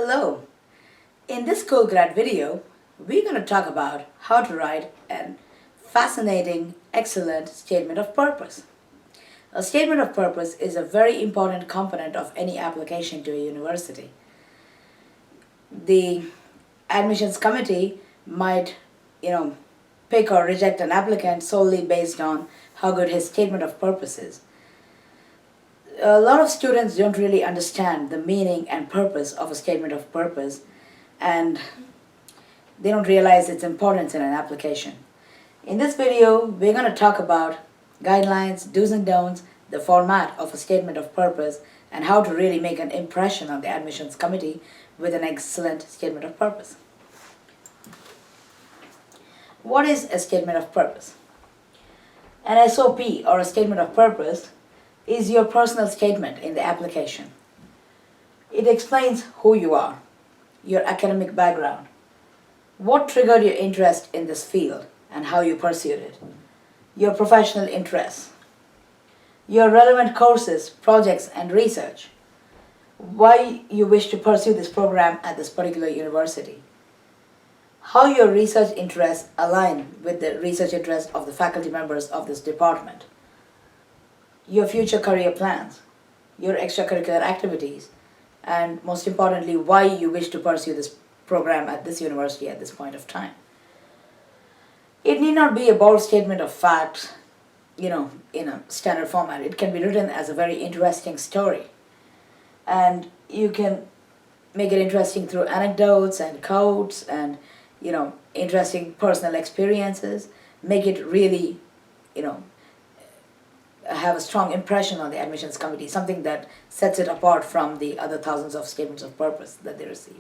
Hello. In this Coolgrad video, we're going to talk about how to write a fascinating, excellent statement of purpose. A statement of purpose is a very important component of any application to a university. The admissions committee might, pick or reject an applicant solely based on how good his statement of purpose is. A lot of students don't really understand the meaning and purpose of a statement of purpose, and they don't realize its importance in an application. In this video, we're going to talk about guidelines, do's and don'ts, the format of a statement of purpose, and how to really make an impression on the admissions committee with an excellent statement of purpose. What is a statement of purpose? An SOP, or a statement of purpose, is your personal statement in the application. It explains who you are, your academic background, what triggered your interest in this field and how you pursued it, your professional interests, your relevant courses, projects, and research, why you wish to pursue this program at this particular university, how your research interests align with the research interests of the faculty members of this department, your future career plans, your extracurricular activities, and most importantly, why you wish to pursue this program at this university at this point of time. It need not be a bold statement of facts, in a standard format. It can be written as a very interesting story. And you can make it interesting through anecdotes and quotes and, interesting personal experiences. Make it really, have a strong impression on the admissions committee, something that sets it apart from the other thousands of statements of purpose that they receive.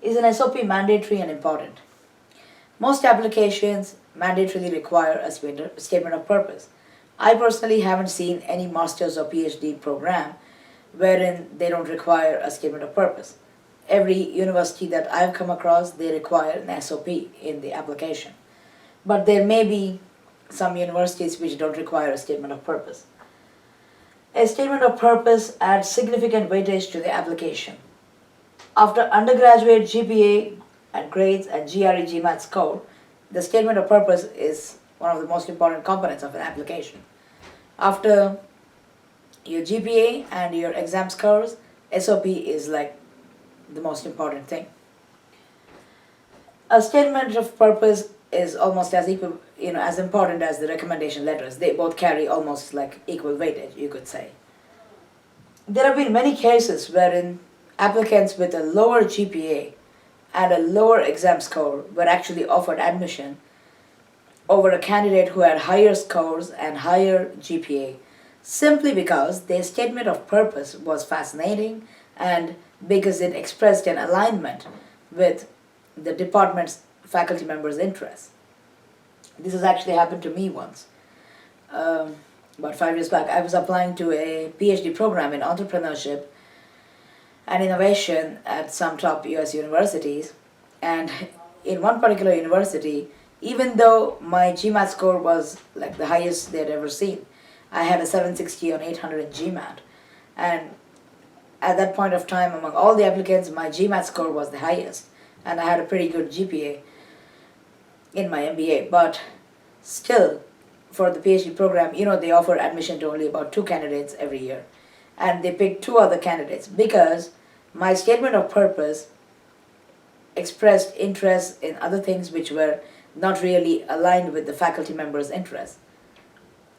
Is an SOP mandatory and important? Most applications mandatorily require a statement of purpose. I personally haven't seen any master's or PhD program wherein they don't require a statement of purpose. Every university that I've come across, they require an SOP in the application. But there may be some universities which don't require a statement of purpose. A statement of purpose adds significant weightage to the application. After undergraduate GPA and grades and GRE GMAT score, the statement of purpose is one of the most important components of an application. After your GPA and your exam scores, SOP is like the most important thing. A statement of purpose is almost as equal, as important as the recommendation letters. They both carry almost like equal weightage, you could say. There have been many cases wherein applicants with a lower GPA and a lower exam score were actually offered admission over a candidate who had higher scores and higher GPA, simply because their statement of purpose was fascinating and because it expressed an alignment with the department's faculty members' interests. This has actually happened to me once. About 5 years back, I was applying to a PhD program in entrepreneurship and innovation at some top US universities. And in one particular university, even though my GMAT score was like the highest they'd ever seen, I had a 760 on 800 in GMAT. And at that point of time, among all the applicants, my GMAT score was the highest. And I had a pretty good GPA in my MBA. But still, for the PhD program, they offer admission to only about 2 candidates every year. And they picked 2 other candidates because my statement of purpose expressed interest in other things which were not really aligned with the faculty members' interests.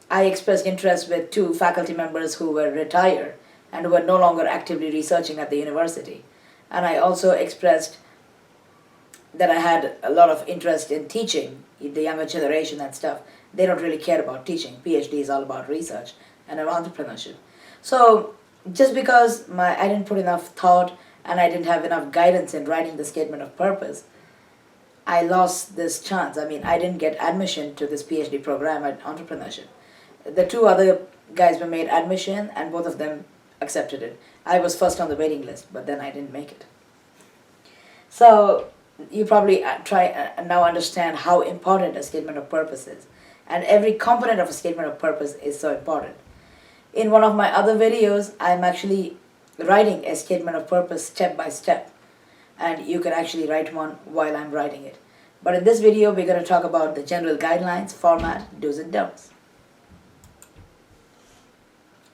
I expressed interest with 2 faculty members who were retired and who were no longer actively researching at the university. And I also expressed that I had a lot of interest in teaching the younger generation and stuff. They don't really care about teaching. PhD is all about research and entrepreneurship. So just because I didn't put enough thought and I didn't have enough guidance in writing the statement of purpose, I lost this chance. I didn't get admission to this PhD program at entrepreneurship. The 2 other guys were made admission and both of them accepted it. I was first on the waiting list, but then I didn't make it. So you probably try now understand how important a statement of purpose is. And every component of a statement of purpose is so important. In one of my other videos, I'm actually writing a statement of purpose step by step, and you can actually write one while I'm writing it. But in this video, we're going to talk about the general guidelines, format, do's and don'ts.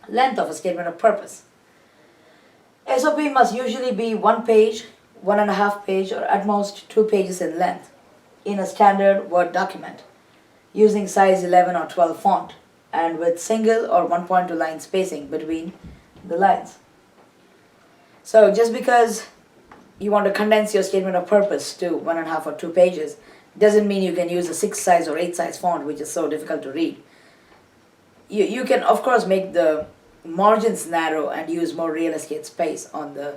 Length of a statement of purpose. SOP must usually be 1 page, 1.5 page, or at most 2 pages in length in a standard Word document using size 11 or 12 font and with single or 1.2 line spacing between the lines. So just because you want to condense your statement of purpose to 1.5 or 2 pages doesn't mean you can use a 6 size or 8 size font, which is so difficult to read. You can of course make the margins narrow and use more real estate space on the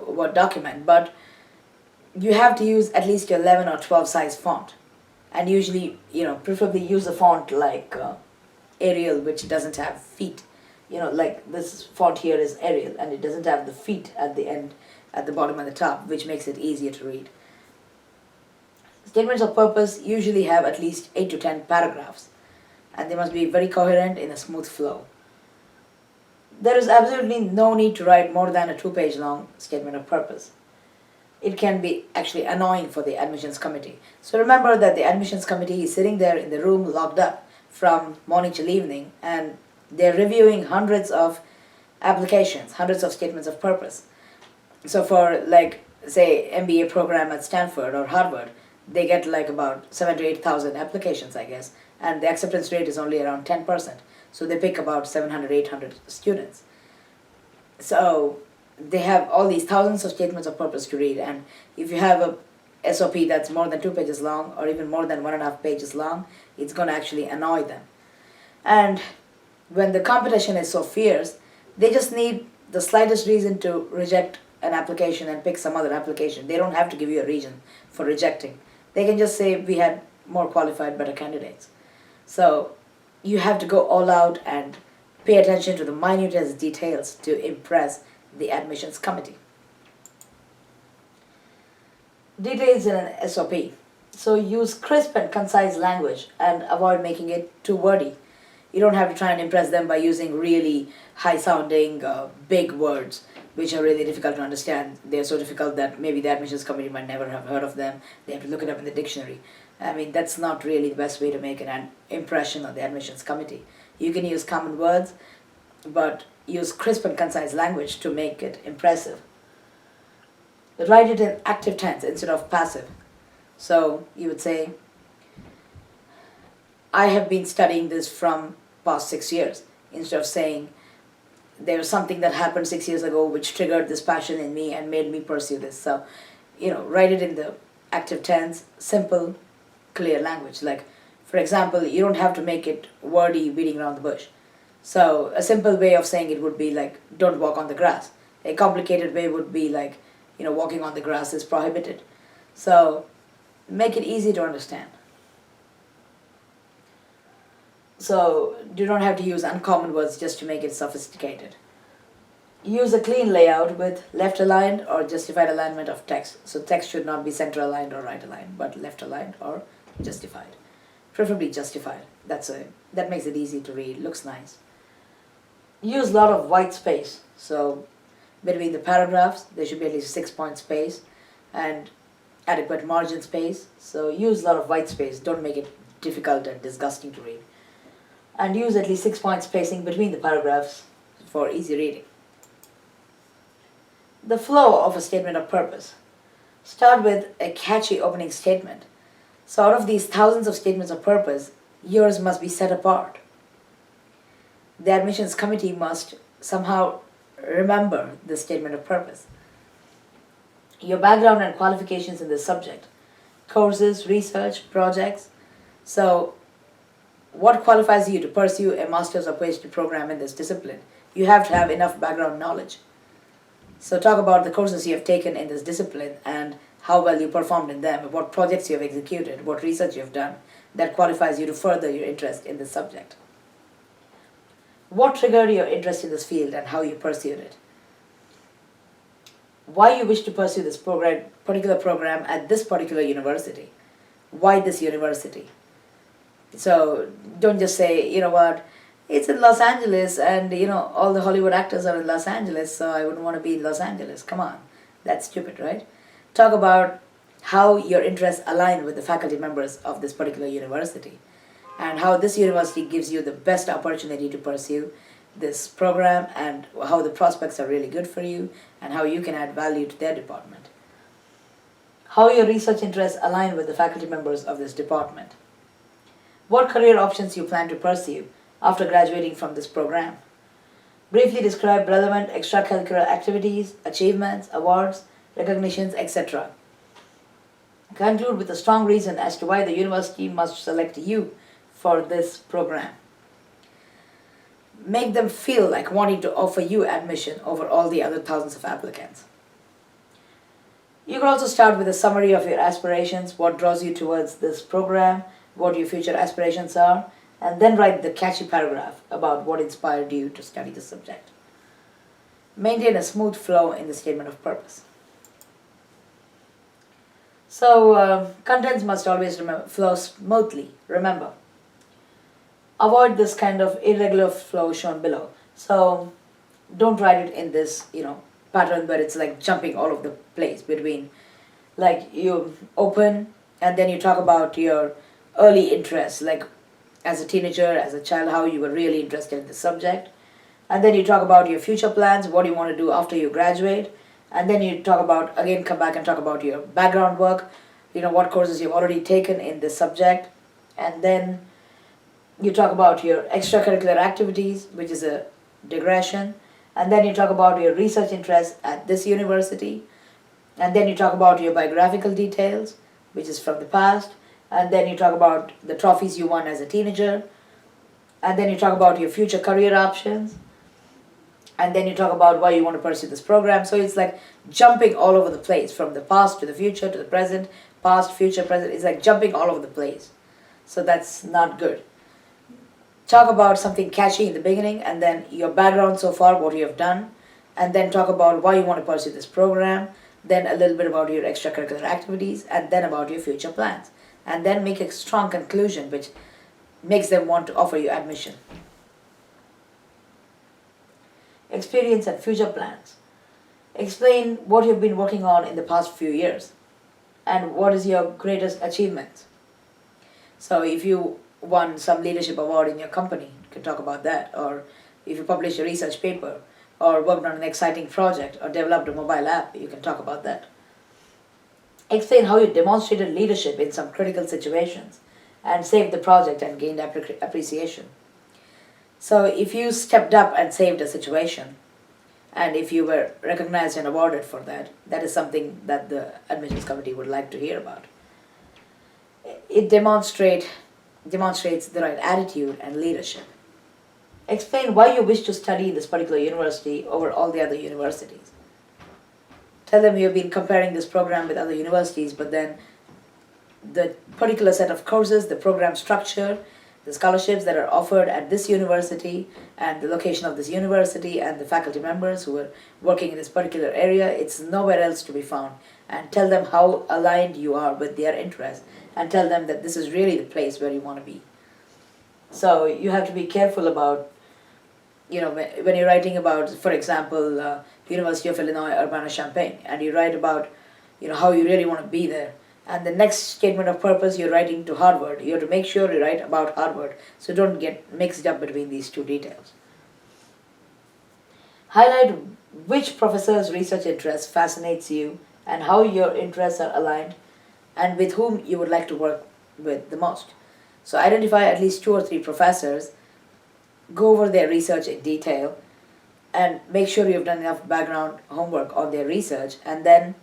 Word document, but you have to use at least 11 or 12 size font, and usually preferably use a font like Arial, which doesn't have feet. Like this font here is Arial and it doesn't have the feet at the end, at the bottom and the top, which makes it easier to read. Statements of purpose usually have at least 8 to 10 paragraphs, and they must be very coherent in a smooth flow. There is absolutely no need to write more than a 2-page long statement of purpose. It can be actually annoying for the admissions committee. So remember that the admissions committee is sitting there in the room locked up from morning till evening, and they're reviewing hundreds of applications, hundreds of statements of purpose. So for say MBA program at Stanford or Harvard, they get about 7,000 to 8,000 applications, I guess, and the acceptance rate is only around 10%. So they pick about 700, 800 students. So they have all these thousands of statements of purpose to read, and if you have a SOP that's more than 2 pages long or even more than 1.5 pages long, it's going to actually annoy them. And when the competition is so fierce, they just need the slightest reason to reject an application and pick some other application. They don't have to give you a reason for rejecting. They can just say we had more qualified, better candidates. So you have to go all out and pay attention to the minutest details to impress the admissions committee. Details in an SOP. So use crisp and concise language and avoid making it too wordy. You don't have to try and impress them by using really high-sounding, big words, which are really difficult to understand. They're so difficult that maybe the admissions committee might never have heard of them. They have to look it up in the dictionary. I mean, that's not really the best way to make an impression on the admissions committee. You can use common words, but use crisp and concise language to make it impressive. Write it in active tense instead of passive. So you would say, I have been studying this from past 6 years, instead of saying there was something that happened 6 years ago which triggered this passion in me and made me pursue this. So, write it in the active tense, simple, clear language. Like, for example, you don't have to make it wordy, beating around the bush. So a simple way of saying it would be don't walk on the grass. A complicated way would be walking on the grass is prohibited. So make it easy to understand. So you don't have to use uncommon words just to make it sophisticated. Use a clean layout with left aligned or justified alignment of text. So text should not be center aligned or right aligned, but left aligned or justified. Preferably justified. That makes it easy to read, looks nice. Use a lot of white space. So between the paragraphs, there should be at least 6-point space and adequate margin space. So use a lot of white space. Don't make it difficult and disgusting to read. And use at least 6-point spacing between the paragraphs for easy reading. The flow of a statement of purpose. Start with a catchy opening statement. So out of these thousands of statements of purpose, yours must be set apart. The admissions committee must somehow remember the statement of purpose. Your background and qualifications in this subject. Courses, research, projects. So what qualifies you to pursue a master's or PhD program in this discipline? You have to have enough background knowledge. So talk about the courses you have taken in this discipline and how well you performed in them, what projects you have executed, what research you have done that qualifies you to further your interest in this subject. What triggered your interest in this field and how you pursued it? Why you wish to pursue this particular program at this particular university? Why this university? So don't just say, It's in Los Angeles, and all the Hollywood actors are in Los Angeles, so I wouldn't want to be in Los Angeles. Come on, that's stupid, right? Talk about how your interests align with the faculty members of this particular university, and how this university gives you the best opportunity to pursue this program, and how the prospects are really good for you, and how you can add value to their department. How your research interests align with the faculty members of this department. What career options you plan to pursue after graduating from this program. Briefly describe relevant extracurricular activities, achievements, awards, recognitions, etc. Conclude with a strong reason as to why the university must select you for this program. Make them feel like wanting to offer you admission over all the other thousands of applicants. You can also start with a summary of your aspirations, what draws you towards this program, what your future aspirations are, and then write the catchy paragraph about what inspired you to study the subject. Maintain a smooth flow in the statement of purpose. So, contents must always flow smoothly, remember. Avoid this kind of irregular flow shown below. So, don't write it in this, pattern where it's like jumping all over the place between, like you open and then you talk about your early interests, like as a teenager, as a child, how you were really interested in the subject. And then you talk about your future plans, what you want to do after you graduate. And then you talk about, again, come back and talk about your background work, what courses you've already taken in this subject. And then you talk about your extracurricular activities, which is a digression. And then you talk about your research interests at this university. And then you talk about your biographical details, which is from the past. And then you talk about the trophies you won as a teenager. And then you talk about your future career options. And then you talk about why you want to pursue this program. So it's like jumping all over the place, from the past to the future to the present, past, future, present. It's like jumping all over the place. So that's not good. Talk about something catchy in the beginning, and then your background so far, what you have done. And then talk about why you want to pursue this program. Then a little bit about your extracurricular activities, and then about your future plans. And then make a strong conclusion which makes them want to offer you admission. Experience and future plans. Explain what you've been working on in the past few years and what is your greatest achievement. So if you won some leadership award in your company, you can talk about that. Or if you published a research paper or worked on an exciting project or developed a mobile app, you can talk about that. Explain how you demonstrated leadership in some critical situations and saved the project and gained appreciation. So if you stepped up and saved a situation, and if you were recognized and awarded for that, that is something that the admissions committee would like to hear about. It demonstrates the right attitude and leadership. Explain why you wish to study in this particular university over all the other universities. Tell them you've been comparing this program with other universities, but then the particular set of courses, the program structure, the scholarships that are offered at this university, and the location of this university, and the faculty members who are working in this particular area, it's nowhere else to be found. And tell them how aligned you are with their interests, and tell them that this is really the place where you want to be. So you have to be careful about, when you're writing about, for example, University of Illinois Urbana-Champaign, and you write about, how you really want to be there. And the next statement of purpose, you're writing to Harvard. You have to make sure you write about Harvard, so don't get mixed up between these two details. Highlight which professor's research interest fascinates you and how your interests are aligned and with whom you would like to work with the most. So identify at least 2 or 3 professors, go over their research in detail, and make sure you've done enough background homework on their research, and then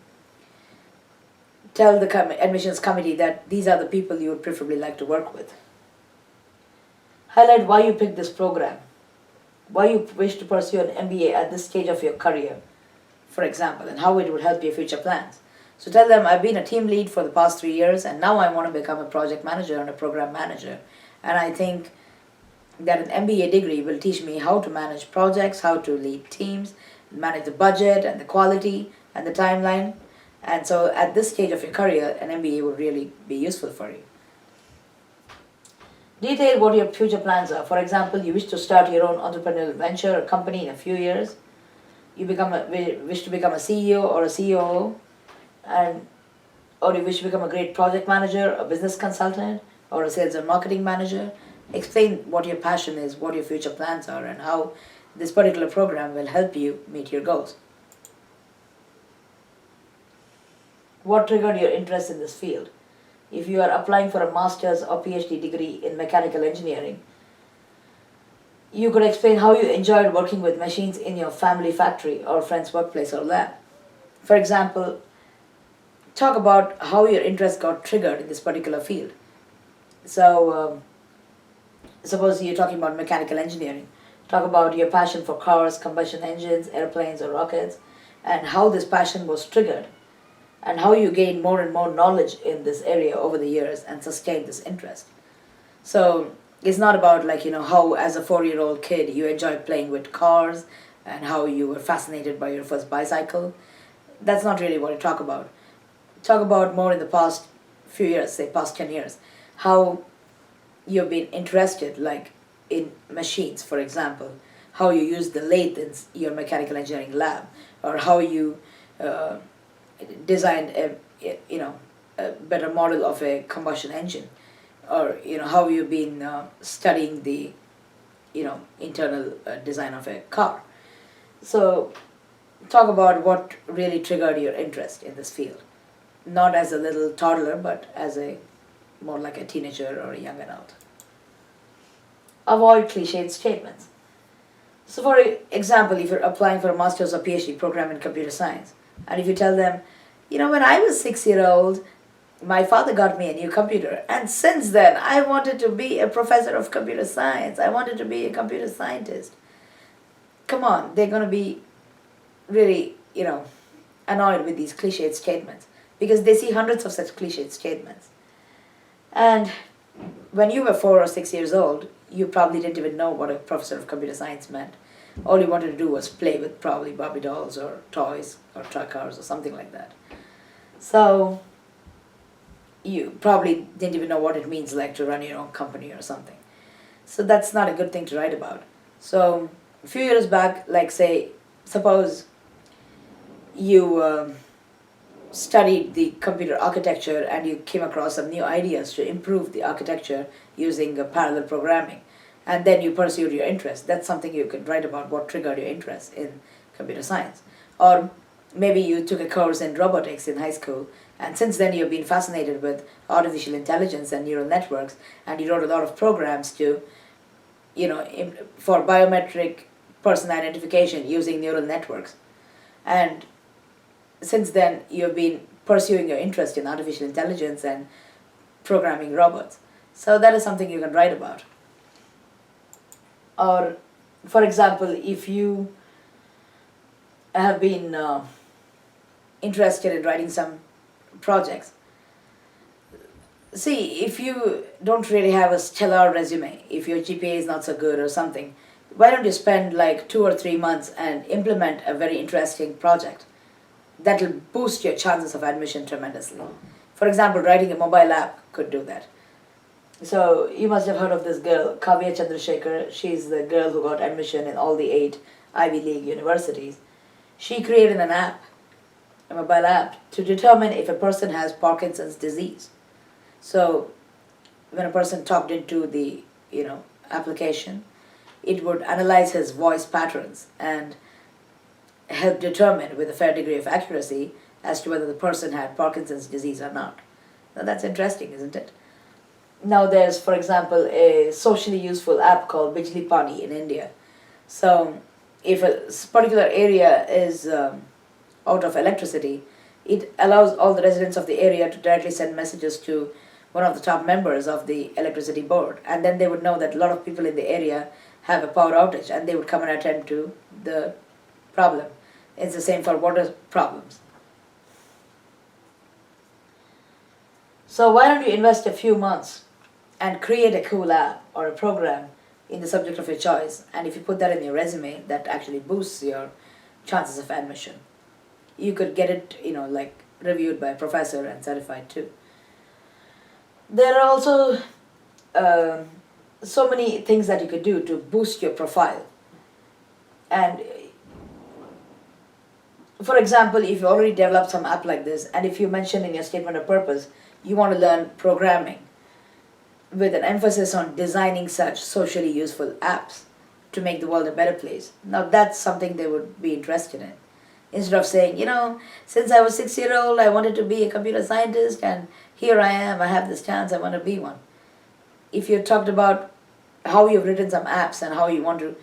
tell the admissions committee that these are the people you would preferably like to work with. Highlight why you picked this program, why you wish to pursue an MBA at this stage of your career, for example, and how it would help your future plans. So tell them, I've been a team lead for the past 3 years, and now I want to become a project manager and a program manager. And I think that an MBA degree will teach me how to manage projects, how to lead teams, manage the budget and the quality and the timeline. And so at this stage of your career, an MBA would really be useful for you. Detail what your future plans are. For example, you wish to start your own entrepreneurial venture or company in a few years. You wish to become a CEO or a COO, and or you wish to become a great project manager, a business consultant, or a sales and marketing manager. Explain what your passion is, what your future plans are, and how this particular program will help you meet your goals. What triggered your interest in this field? If you are applying for a master's or PhD degree in mechanical engineering, you could explain how you enjoyed working with machines in your family factory or friend's workplace or lab. For example, talk about how your interest got triggered in this particular field. So, suppose you're talking about mechanical engineering. Talk about your passion for cars, combustion engines, airplanes, or rockets, and how this passion was triggered, and how you gain more and more knowledge in this area over the years and sustain this interest. So it's not about how as a 4-year-old kid you enjoyed playing with cars and how you were fascinated by your first bicycle. That's not really what I talk about. Talk about more in the past few years, say past 10 years, how you've been interested in machines, for example, how you use the lathe in your mechanical engineering lab, or how you uh, designed a better model of a combustion engine, or how you've been studying the internal design of a car. So talk about what really triggered your interest in this field, not as a little toddler but as a more like a teenager or a young adult. Avoid cliched statements. So for example, if you're applying for a master's or PhD program in computer science, and if you tell them, when I was 6 year old, my father got me a new computer, and since then I wanted to be a professor of computer science, I wanted to be a computer scientist. Come on, they're going to be really, annoyed with these cliched statements because they see hundreds of such cliched statements. And when you were 4 or 6 years old, you probably didn't even know what a professor of computer science meant. All you wanted to do was play with probably Barbie dolls or toys or truck cars or something like that. So you probably didn't even know what it means like to run your own company or something. So that's not a good thing to write about. So a few years back, suppose you studied the computer architecture and you came across some new ideas to improve the architecture using parallel programming, and then you pursued your interest. That's something you could write about, what triggered your interest in computer science. Or maybe you took a course in robotics in high school, and since then you've been fascinated with artificial intelligence and neural networks, and you wrote a lot of programs to, for biometric person identification using neural networks. And since then you've been pursuing your interest in artificial intelligence and programming robots. So that is something you can write about. Or, for example, if you have been interested in writing some projects, see, if you don't really have a stellar resume, if your GPA is not so good or something, why don't you spend 2 or 3 months and implement a very interesting project that will boost your chances of admission tremendously. For example, writing a mobile app could do that. So you must have heard of this girl, Kavya Chandrasekhar. She's the girl who got admission in all the 8 Ivy League universities. She created an app, a mobile app, to determine if a person has Parkinson's disease. So when a person talked into the application, it would analyze his voice patterns and help determine with a fair degree of accuracy as to whether the person had Parkinson's disease or not. Now that's interesting, isn't it? Now there's, for example, a socially useful app called Bijli Pani in India. So if a particular area is out of electricity, it allows all the residents of the area to directly send messages to one of the top members of the electricity board, and then they would know that a lot of people in the area have a power outage, and they would come and attend to the problem. It's the same for water problems. So why don't you invest a few months and create a cool app or a program in the subject of your choice, and if you put that in your resume, that actually boosts your chances of admission. You could get it, reviewed by a professor and certified too. There are also so many things that you could do to boost your profile. And for example, if you already developed some app like this, and if you mention in your statement of purpose you want to learn programming with an emphasis on designing such socially useful apps to make the world a better place, now that's something they would be interested in. Instead of saying, since I was 6 years old, I wanted to be a computer scientist, and here I am, I have this chance, I want to be one. If you talked about how you've written some apps and how you want to,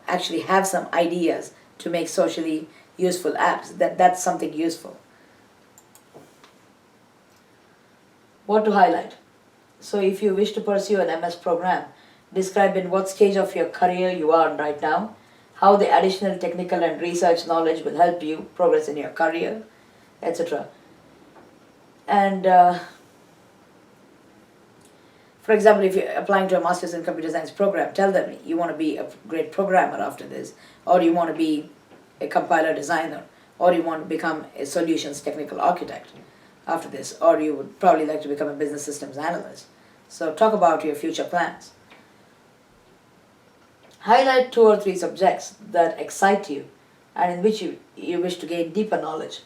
actually have some ideas to make socially useful apps, that's something useful. What to highlight? So if you wish to pursue an MS program, describe in what stage of your career you are right now, how the additional technical and research knowledge will help you progress in your career, etc. And for example, if you're applying to a master's in computer science program, tell them you want to be a great programmer after this, or you want to be a compiler designer, or you want to become a solutions technical architect after this, or you would probably like to become a business systems analyst. So talk about your future plans. Highlight 2 or 3 subjects that excite you and in which you wish to gain deeper knowledge.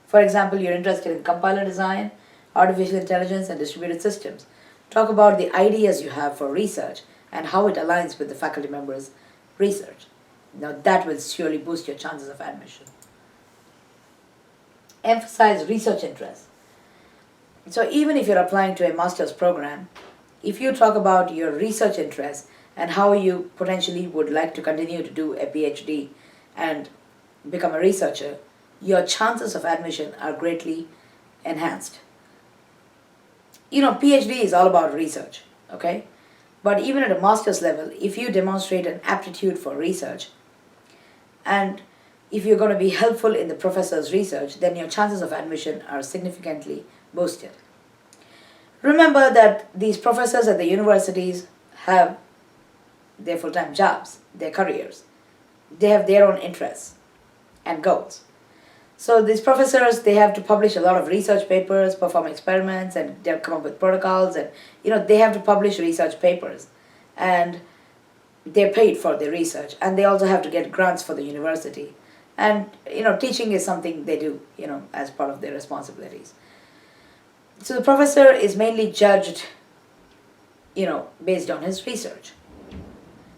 For example, you're interested in compiler design, artificial intelligence, and distributed systems. Talk about the ideas you have for research and how it aligns with the faculty members' research. Now that will surely boost your chances of admission. Emphasize research interest. So even if you're applying to a master's program, if you talk about your research interests and how you potentially would like to continue to do a PhD and become a researcher, your chances of admission are greatly enhanced. PhD is all about research, okay? But even at a master's level, if you demonstrate an aptitude for research, and if you're going to be helpful in the professor's research, then your chances of admission are significantly boosted. Remember that these professors at the universities have their full-time jobs, their careers. They have their own interests and goals. So these professors, they have to publish a lot of research papers, perform experiments, and they come up with protocols, and they have to publish research papers, and they're paid for their research, and they also have to get grants for the university. And teaching is something they do, as part of their responsibilities. So the professor is mainly judged, based on his research.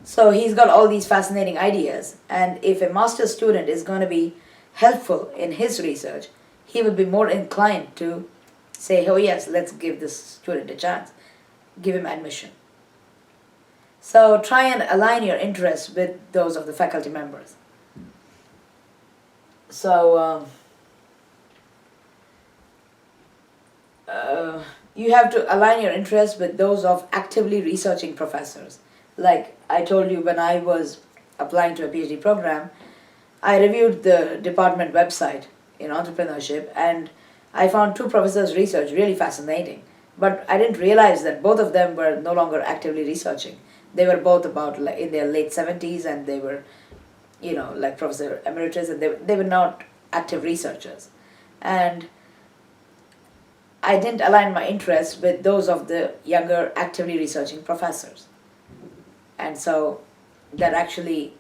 So he's got all these fascinating ideas, and if a master's student is going to be helpful in his research, he will be more inclined to say, oh yes, let's give this student a chance, give him admission. So try and align your interests with those of the faculty members. So you have to align your interests with those of actively researching professors. Like I told you, when I was applying to a PhD program, I reviewed the department website in entrepreneurship, and I found 2 professors' research really fascinating. But I didn't realize that both of them were no longer actively researching. They were both about in their late 70s, and they were, like Professor Emeritus, and they were not active researchers. And I didn't align my interests with those of the younger, actively researching professors. And so that actually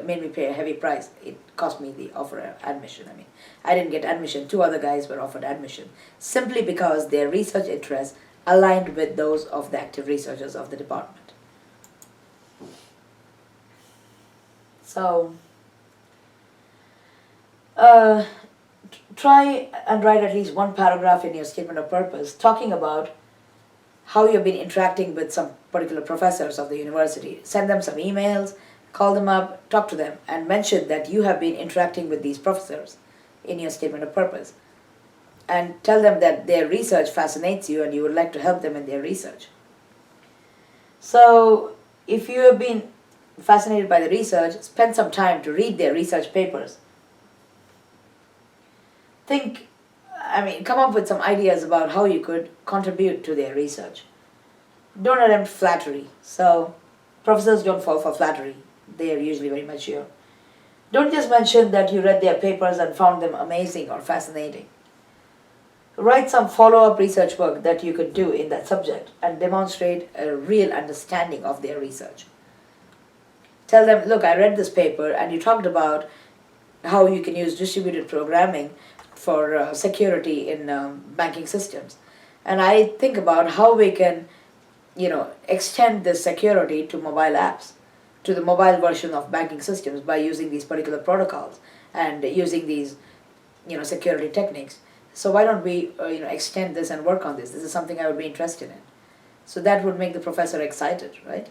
made me pay a heavy price. It cost me the offer of admission. I didn't get admission. 2 other guys were offered admission simply because their research interests aligned with those of the active researchers of the department. So try and write at least 1 paragraph in your statement of purpose talking about how you've been interacting with some particular professors of the university. Send them some emails, call them up, talk to them, and mention that you have been interacting with these professors in your statement of purpose. And tell them that their research fascinates you and you would like to help them in their research. So if you have been fascinated by the research, spend some time to read their research papers. Come up with some ideas about how you could contribute to their research. Don't attempt flattery. So professors don't fall for flattery. They are usually very mature. Don't just mention that you read their papers and found them amazing or fascinating. Write some follow-up research work that you could do in that subject and demonstrate a real understanding of their research. Tell them, look, I read this paper and you talked about how you can use distributed programming for security in banking systems. And I think about how we can, extend this security to mobile apps, to the mobile version of banking systems by using these particular protocols and using these, security techniques. So why don't we, extend this and work on this? This is something I would be interested in. So that would make the professor excited, right?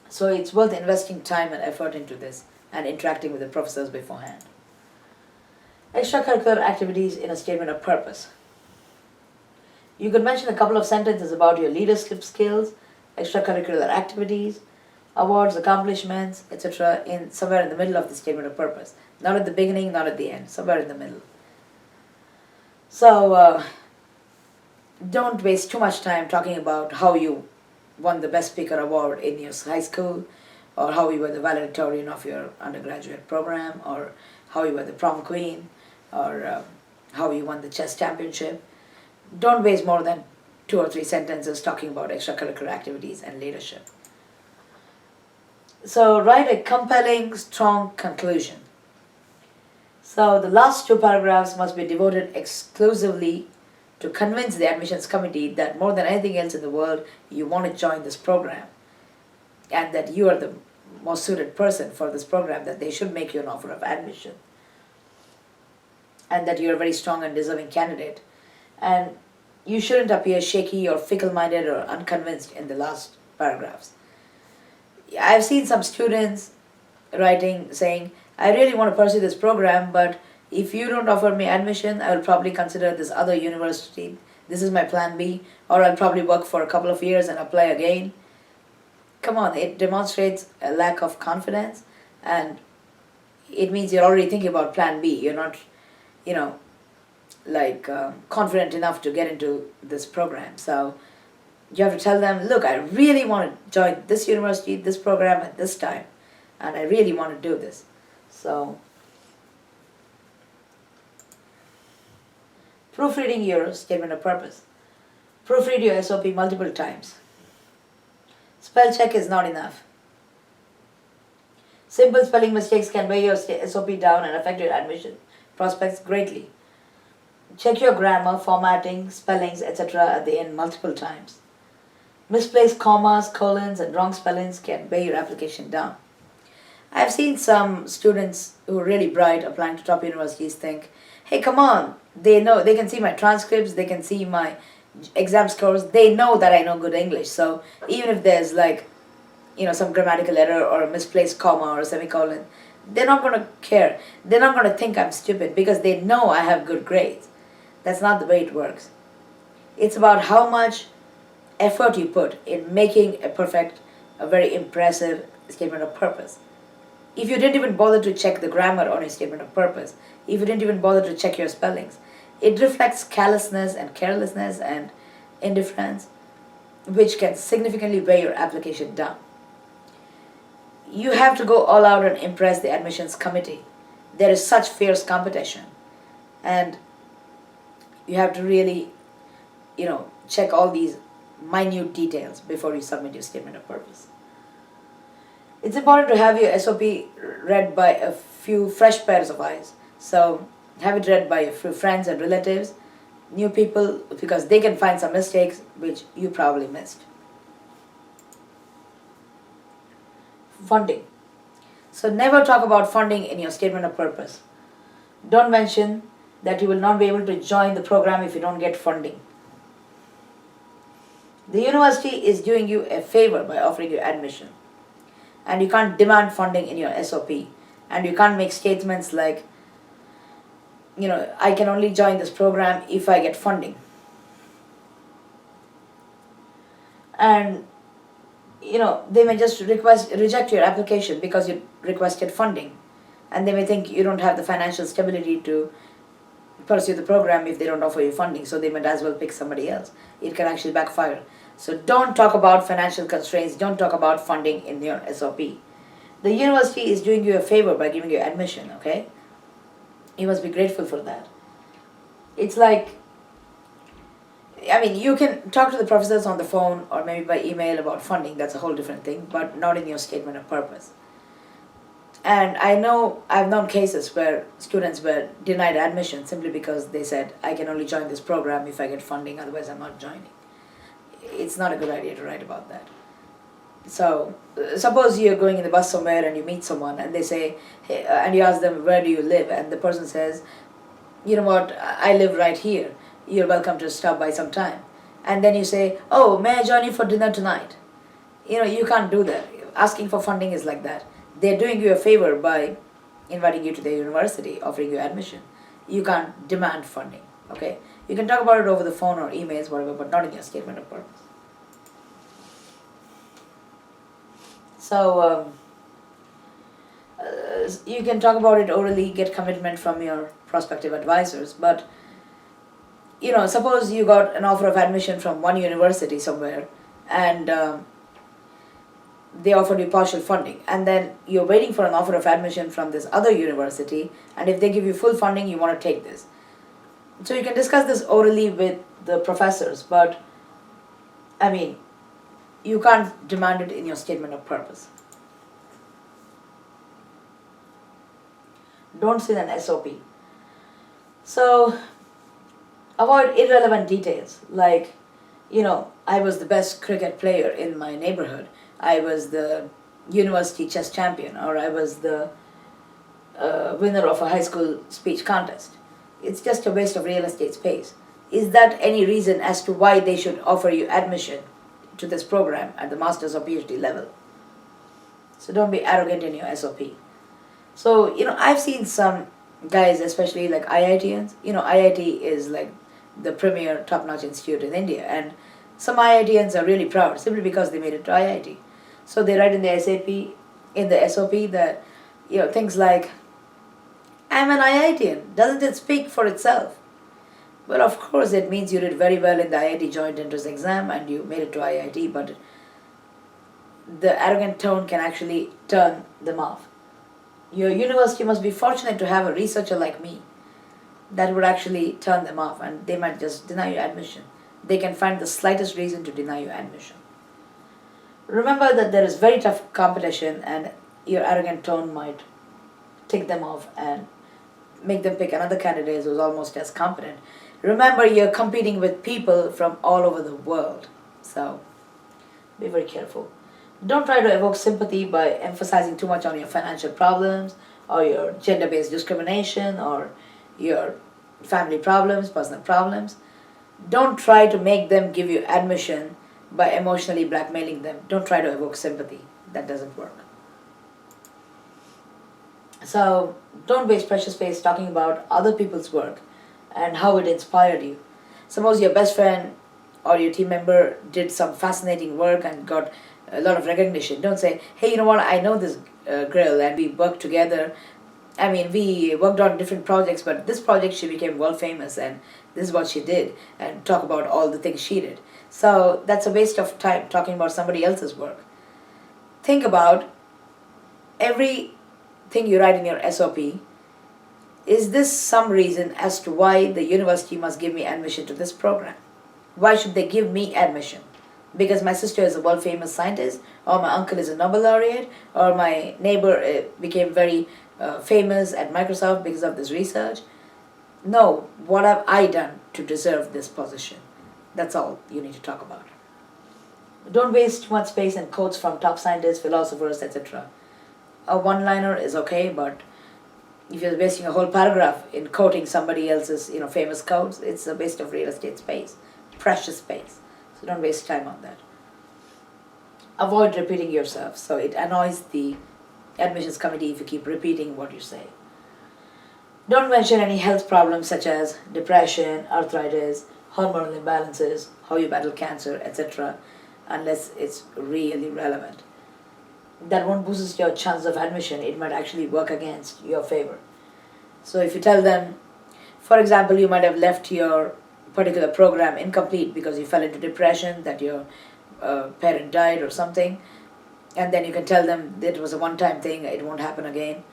So it's worth investing time and effort into this and interacting with the professors beforehand. Extracurricular activities in a statement of purpose. You could mention a couple of sentences about your leadership skills, extracurricular activities, awards, accomplishments, etc. in somewhere in the middle of the statement of purpose. Not at the beginning, not at the end, somewhere in the middle. So don't waste too much time talking about how you won the Best Speaker Award in your high school, or how you were the valedictorian of your undergraduate program, or how you were the prom queen, or how you won the chess championship. Don't waste more than 2 or 3 sentences talking about extracurricular activities and leadership. So write a compelling, strong conclusion. So the last 2 paragraphs must be devoted exclusively to convince the admissions committee that more than anything else in the world, you want to join this program and that you are the most suited person for this program, that they should make you an offer of admission and that you're a very strong and deserving candidate. And you shouldn't appear shaky or fickle-minded or unconvinced in the last paragraphs. I've seen some students writing saying, I really want to pursue this program, but if you don't offer me admission, I will probably consider this other university. This is my plan B, or I'll probably work for a couple of years and apply again. Come on, it demonstrates a lack of confidence, and it means you're already thinking about plan B. You're not, confident enough to get into this program. So you have to tell them, look, I really want to join this university, this program at this time, and I really want to do this. So proofreading your statement of purpose. Proofread your SOP multiple times. Spell check is not enough. Simple spelling mistakes can weigh your SOP down and affect your admission prospects greatly. Check your grammar, formatting, spellings, etc. at the end multiple times. Misplaced commas, colons, and wrong spellings can weigh your application down. I've seen some students who are really bright applying to top universities think, hey, come on, they know, they can see my transcripts, they can see my exam scores, they know that I know good English. So even if there's some grammatical error or a misplaced comma or a semicolon, they're not going to care. They're not going to think I'm stupid because they know I have good grades. That's not the way it works. It's about how much effort you put in making a perfect, a very impressive statement of purpose. If you didn't even bother to check the grammar on your statement of purpose, if you didn't even bother to check your spellings, it reflects callousness and carelessness and indifference, which can significantly weigh your application down. You have to go all out and impress the admissions committee. There is such fierce competition, and you have to really, check all these minute details before you submit your statement of purpose. It's important to have your SOP read by a few fresh pairs of eyes. So have it read by a few friends and relatives, new people, because they can find some mistakes which you probably missed. Funding. So never talk about funding in your statement of purpose. Don't mention that you will not be able to join the program if you don't get funding. The university is doing you a favor by offering you admission. And you can't demand funding in your SOP. And you can't make statements like, I can only join this program if I get funding. And, they may just reject your application because you requested funding. And they may think you don't have the financial stability to pursue the program if they don't offer you funding. So they might as well pick somebody else. It can actually backfire. So don't talk about financial constraints, don't talk about funding in your SOP. The university is doing you a favor by giving you admission, okay? You must be grateful for that. It's like, I mean, you can talk to the professors on the phone or maybe by email about funding, that's a whole different thing, but not in your statement of purpose. And I've known cases where students were denied admission simply because they said, I can only join this program if I get funding, otherwise I'm not joining. It's not a good idea to write about that. So, suppose you're going in the bus somewhere and you meet someone and they say, hey, and you ask them, where do you live? And the person says, you know what, I live right here. You're welcome to stop by sometime. And then you say, oh, may I join you for dinner tonight? You can't do that. Asking for funding is like that. They're doing you a favor by inviting you to their university, offering you admission. You can't demand funding, okay? You can talk about it over the phone or emails, whatever, but not in your statement of purpose. So, you can talk about it orally, get commitment from your prospective advisors, but suppose you got an offer of admission from one university somewhere and they offered you partial funding, and then you're waiting for an offer of admission from this other university, and if they give you full funding, you want to take this. So you can discuss this orally with the professors, but I mean, you can't demand it in your statement of purpose. Don't say an SOP. So, avoid irrelevant details like, I was the best cricket player in my neighborhood, I was the university chess champion, or I was the winner of a high school speech contest. It's just a waste of real estate space. Is that any reason as to why they should offer you admission to this program at the master's or PhD level? So don't be arrogant in your SOP. So, I've seen some guys, especially like IITians. IIT is like the premier top-notch institute in India, and some IITians are really proud simply because they made it to IIT. So they write in the SOP that, things like, I'm an IITian. Doesn't it speak for itself? Well, of course, it means you did very well in the IIT joint entrance exam and you made it to IIT, but the arrogant tone can actually turn them off. Your university must be fortunate to have a researcher like me. That would actually turn them off, and they might just deny you admission. They can find the slightest reason to deny you admission. Remember that there is very tough competition, and your arrogant tone might tick them off and make them pick another candidate who's almost as competent. Remember, you're competing with people from all over the world, so be very careful. Don't try to evoke sympathy by emphasizing too much on your financial problems or your gender-based discrimination or your family problems, personal problems. Don't try to make them give you admission by emotionally blackmailing them. Don't try to evoke sympathy. That doesn't work. So don't waste precious space talking about other people's work and how it inspired you. Suppose your best friend or your team member did some fascinating work and got a lot of recognition. Don't say, hey, you know what, I know this girl and we worked together. I mean, we worked on different projects, but this project she became world famous and this is what she did, and talk about all the things she did. So that's a waste of time talking about somebody else's work. Think about everything you write in your SOP. Is this some reason as to why the university must give me admission to this program? Why should they give me admission? Because my sister is a world famous scientist, or my uncle is a Nobel laureate, or my neighbor became very famous at Microsoft because of this research? No, what have I done to deserve this position? That's all you need to talk about. Don't waste too much space in quotes from top scientists, philosophers, etc. A one-liner is okay, but if you're wasting a whole paragraph in quoting somebody else's famous quotes, it's a waste of real estate space, precious space. So don't waste time on that. Avoid repeating yourself. So it annoys the admissions committee if you keep repeating what you say. Don't mention any health problems such as depression, arthritis, hormonal imbalances, how you battle cancer, etc. unless it's really relevant. That won't boost your chance of admission. It might actually work against your favor. So if you tell them, for example, you might have left your particular program incomplete because you fell into depression, that your parent died or something, and then you can tell them that it was a one-time thing, it won't happen again.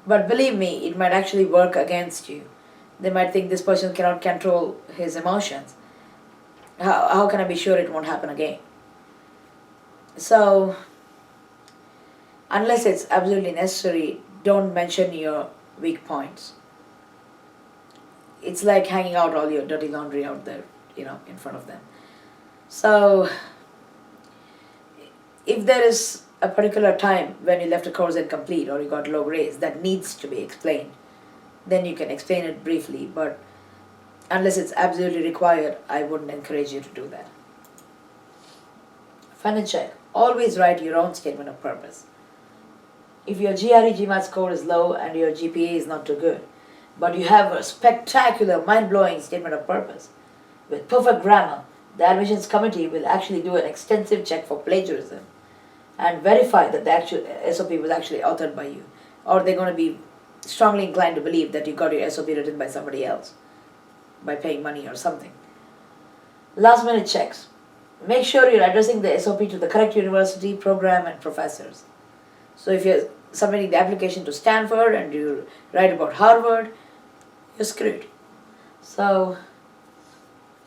But believe me, it might actually work against you. They might think this person cannot control his emotions. How can I be sure it won't happen again? So, unless it's absolutely necessary, don't mention your weak points. It's like hanging out all your dirty laundry out there, in front of them. So, if there is a particular time when you left a course incomplete or you got low grades that needs to be explained, then you can explain it briefly, but unless it's absolutely required, I wouldn't encourage you to do that. Final check. Always write your own statement of purpose. If your GRE GMAT score is low and your GPA is not too good, but you have a spectacular, mind-blowing statement of purpose with perfect grammar, the admissions committee will actually do an extensive check for plagiarism and verify that the actual SOP was actually authored by you. Or they're going to be strongly inclined to believe that you got your SOP written by somebody else by paying money or something. Last minute checks. Make sure you're addressing the SOP to the correct university, program, and professors. So if you're submitting the application to Stanford and you write about Harvard, you're screwed. So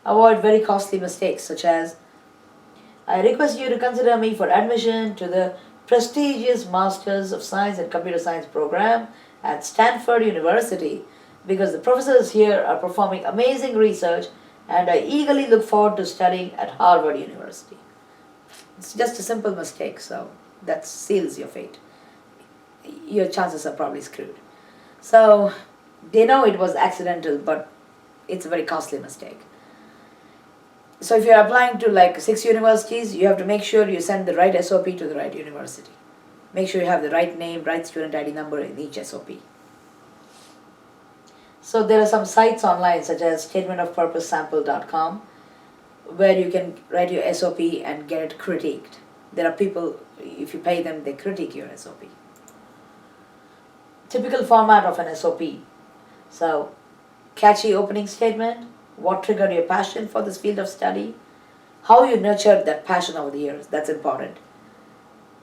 avoid very costly mistakes such as, I request you to consider me for admission to the prestigious Masters of Science and Computer Science program at Stanford University because the professors here are performing amazing research and I eagerly look forward to studying at Harvard University. It's just a simple mistake, so that seals your fate. Your chances are probably screwed. So they know it was accidental, but it's a very costly mistake. So if you're applying to like 6 universities, you have to make sure you send the right SOP to the right university. Make sure you have the right name, right student ID number in each SOP. So there are some sites online such as statementofpurposesample.com where you can write your SOP and get it critiqued. There are people, if you pay them, they critique your SOP. Typical format of an SOP. So, catchy opening statement, what triggered your passion for this field of study, how you nurtured that passion over the years, that's important.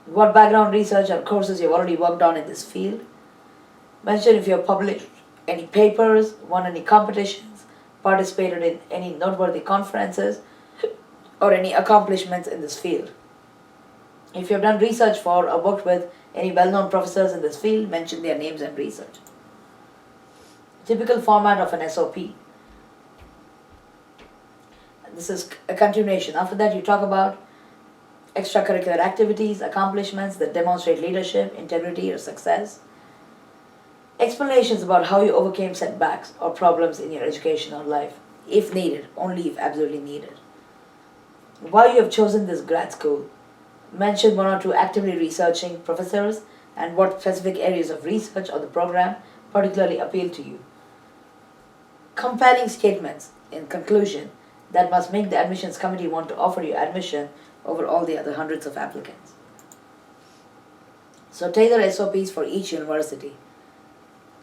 What background research or courses you've already worked on in this field. Mention if you've published any papers, won any competitions, participated in any noteworthy conferences, or any accomplishments in this field. If you've done research for or worked with any well-known professors in this field, mention their names and research. Typical format of an SOP. This is a continuation. After that, you talk about extracurricular activities, accomplishments that demonstrate leadership, integrity, or success. Explanations about how you overcame setbacks or problems in your education or life, if needed, only if absolutely needed. Why you have chosen this grad school. Mention 1 or 2 actively researching professors and what specific areas of research or the program particularly appeal to you. Compelling statements, in conclusion, that must make the admissions committee want to offer you admission over all the other hundreds of applicants. So tailor SOPs for each university.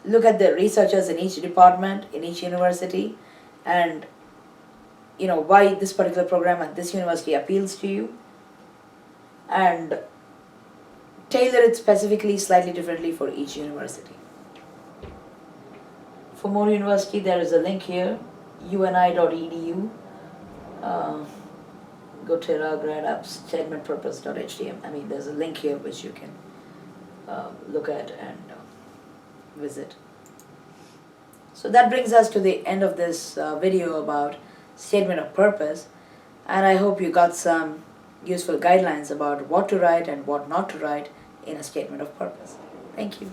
Look at the researchers in each department, in each university, and why this particular program at this university appeals to you, and tailor it specifically slightly differently for each university. For more university, there is a link here, uni.edu. Go to Coolgrad up statementpurpose.htm. There's a link here which you can look at and visit. So that brings us to the end of this video about statement of purpose, and I hope you got some useful guidelines about what to write and what not to write in a statement of purpose. Thank you.